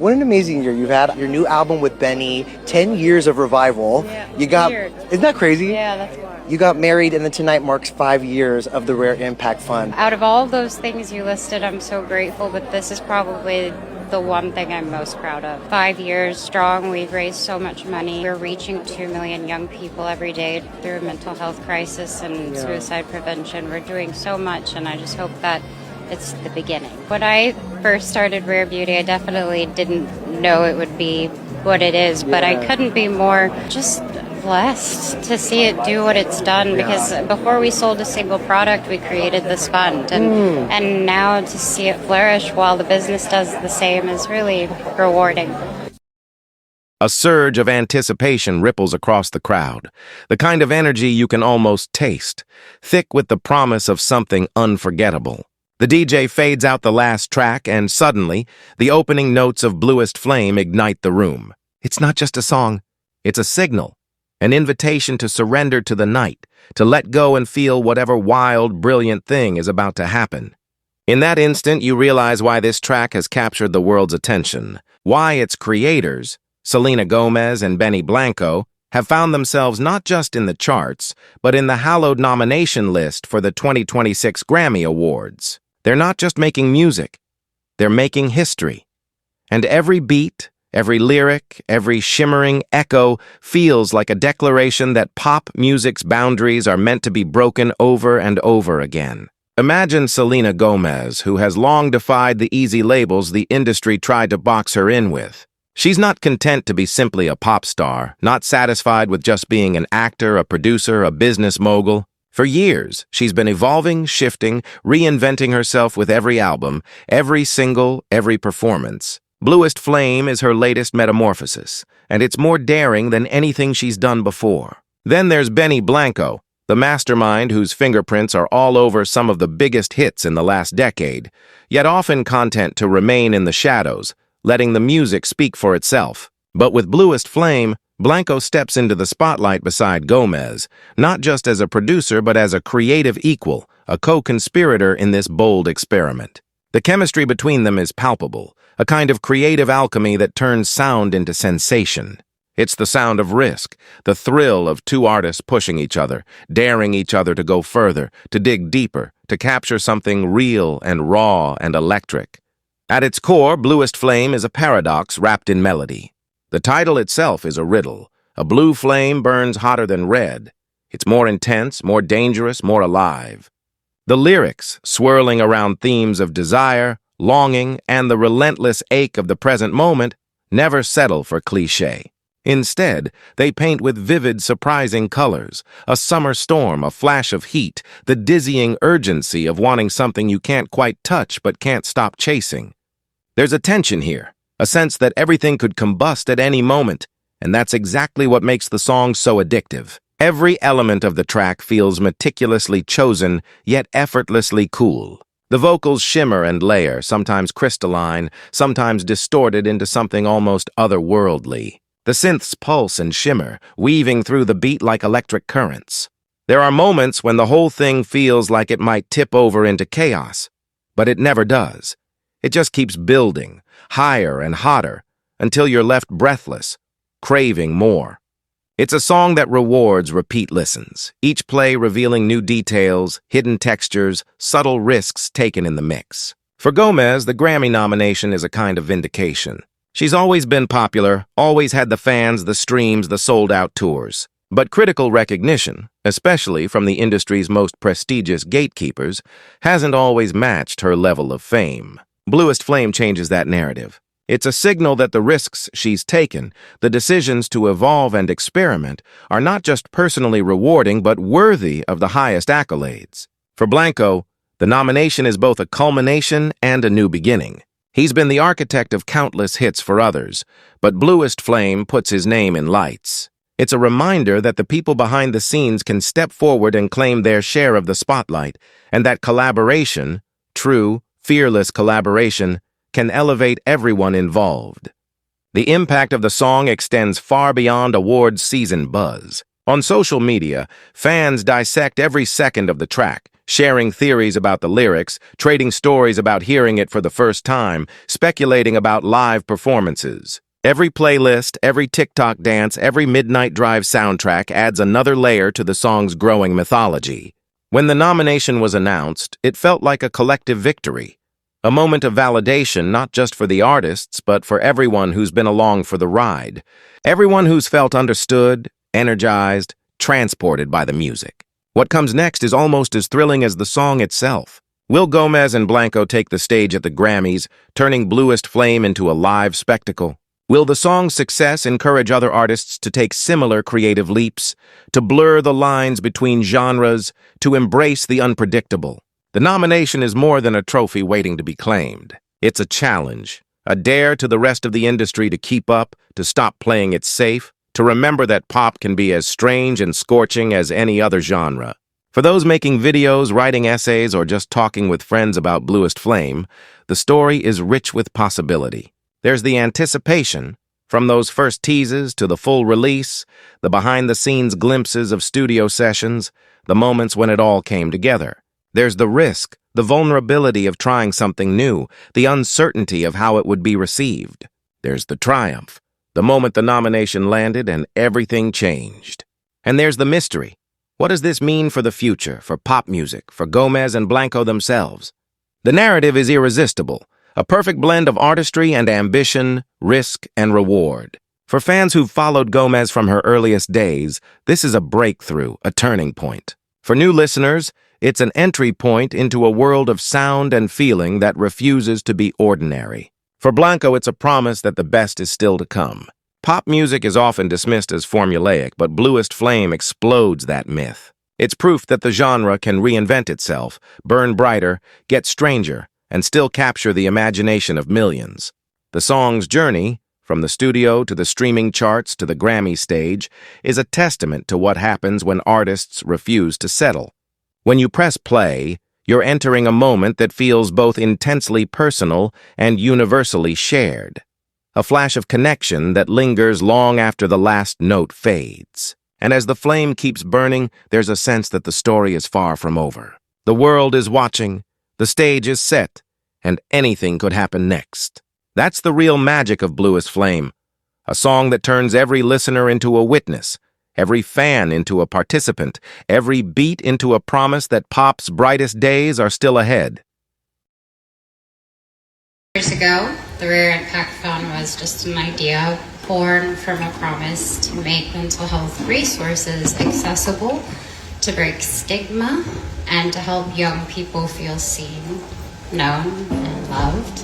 What an amazing year you've had. Your new album with Benny, 10 years of revival. Yeah, You got, weird. isn't that crazy? Yeah, that's wild. You got married, and then tonight marks 5 years of the Rare Impact Fund. Out of all those things you listed, I'm so grateful, but this is probably the one thing I'm most proud of. 5 years strong, we've raised so much money. We're reaching 2 million young people every day through a mental health crisis and suicide prevention. We're doing so much, and I just hope that it's the beginning. When I first started Rare Beauty, I definitely didn't know it would be what it is, but I couldn't be more just blessed to see it do what it's done, because before we sold a single product, we created this fund, and now to see it flourish while the business does the same is really rewarding. A surge of anticipation ripples across the crowd, the kind of energy you can almost taste, thick with the promise of something unforgettable. The DJ fades out the last track, and suddenly, the opening notes of Bluest Flame ignite the room. It's not just a song, it's a signal, an invitation to surrender to the night, to let go and feel whatever wild, brilliant thing is about to happen. In that instant, you realize why this track has captured the world's attention, why its creators, Selena Gomez and Blanco, have found themselves not just in the charts, but in the hallowed nomination list for the 2026 Grammy Awards. They're not just making music, they're making history. And every beat, every lyric, every shimmering echo feels like a declaration that pop music's boundaries are meant to be broken over and over again. Imagine Selena Gomez, who has long defied the easy labels the industry tried to box her in with. She's not content to be simply a pop star, not satisfied with just being an actor, a producer, a business mogul. For years, she's been evolving, shifting, reinventing herself with every album, every single, every performance. Bluest Flame is her latest metamorphosis, and it's more daring than anything she's done before. Then there's Blanco, the mastermind whose fingerprints are all over some of the biggest hits in the last decade, yet often content to remain in the shadows, letting the music speak for itself. But with Bluest Flame, Blanco steps into the spotlight beside Gomez, not just as a producer but as a creative equal, a co-conspirator in this bold experiment. The chemistry between them is palpable, a kind of creative alchemy that turns sound into sensation. It's the sound of risk, the thrill of two artists pushing each other, daring each other to go further, to dig deeper, to capture something real and raw and electric. At its core, Bluest Flame is a paradox wrapped in melody. The title itself is a riddle. A blue flame burns hotter than red. It's more intense, more dangerous, more alive. The lyrics, swirling around themes of desire, longing, and the relentless ache of the present moment, never settle for cliché. Instead, they paint with vivid, surprising colors, a summer storm, a flash of heat, the dizzying urgency of wanting something you can't quite touch but can't stop chasing. There's a tension here, a sense that everything could combust at any moment, and that's exactly what makes the song so addictive. Every element of the track feels meticulously chosen, yet effortlessly cool. The vocals shimmer and layer, sometimes crystalline, sometimes distorted into something almost otherworldly. The synths pulse and shimmer, weaving through the beat like electric currents. There are moments when the whole thing feels like it might tip over into chaos, but it never does. It just keeps building, higher and hotter, until you're left breathless, craving more. It's a song that rewards repeat listens, each play revealing new details, hidden textures, subtle risks taken in the mix. For Gomez, the Grammy nomination is a kind of vindication. She's always been popular, always had the fans, the streams, the sold-out tours. But critical recognition, especially from the industry's most prestigious gatekeepers, hasn't always matched her level of fame. Bluest Flame changes that narrative. It's a signal that the risks she's taken, the decisions to evolve and experiment, are not just personally rewarding but worthy of the highest accolades. For Blanco, the nomination is both a culmination and a new beginning. He's been the architect of countless hits for others, but Bluest Flame puts his name in lights. It's a reminder that the people behind the scenes can step forward and claim their share of the spotlight, and that collaboration, true, fearless collaboration, can elevate everyone involved. The impact of the song extends far beyond awards season buzz. On social media, fans dissect every second of the track, sharing theories about the lyrics, trading stories about hearing it for the first time, speculating about live performances. Every playlist, every TikTok dance, every Midnight Drive soundtrack adds another layer to the song's growing mythology. When the nomination was announced, it felt like a collective victory. A moment of validation not just for the artists, but for everyone who's been along for the ride. Everyone who's felt understood, energized, transported by the music. What comes next is almost as thrilling as the song itself. Will Gomez and Blanco take the stage at the Grammys, turning Bluest Flame into a live spectacle? Will the song's success encourage other artists to take similar creative leaps, to blur the lines between genres, to embrace the unpredictable? The nomination is more than a trophy waiting to be claimed. It's a challenge, a dare to the rest of the industry to keep up, to stop playing it safe, to remember that pop can be as strange and scorching as any other genre. For those making videos, writing essays, or just talking with friends about Bluest Flame, the story is rich with possibility. There's the anticipation, from those first teases to the full release, the behind-the-scenes glimpses of studio sessions, the moments when it all came together. There's the risk, the vulnerability of trying something new, the uncertainty of how it would be received. There's the triumph, the moment the nomination landed and everything changed. And there's the mystery. What does this mean for the future, for pop music, for Gomez and Blanco themselves? The narrative is irresistible, a perfect blend of artistry and ambition, risk and reward. For fans who've followed Gomez from her earliest days, this is a breakthrough, a turning point. For new listeners, it's an entry point into a world of sound and feeling that refuses to be ordinary. For Blanco, it's a promise that the best is still to come. Pop music is often dismissed as formulaic, but Bluest Flame explodes that myth. It's proof that the genre can reinvent itself, burn brighter, get stranger, and still capture the imagination of millions. The song's journey, from the studio to the streaming charts to the Grammy stage, is a testament to what happens when artists refuse to settle. When you press play, you're entering a moment that feels both intensely personal and universally shared. A flash of connection that lingers long after the last note fades. And as the flame keeps burning, there's a sense that the story is far from over. The world is watching, the stage is set, and anything could happen next. That's the real magic of Bluest Flame, a song that turns every listener into a witness, every fan into a participant, every beat into a promise that pop's brightest days are still ahead. Years ago, the Rare Impact Fund was just an idea born from a promise to make mental health resources accessible, to break stigma, and to help young people feel seen, known, and loved.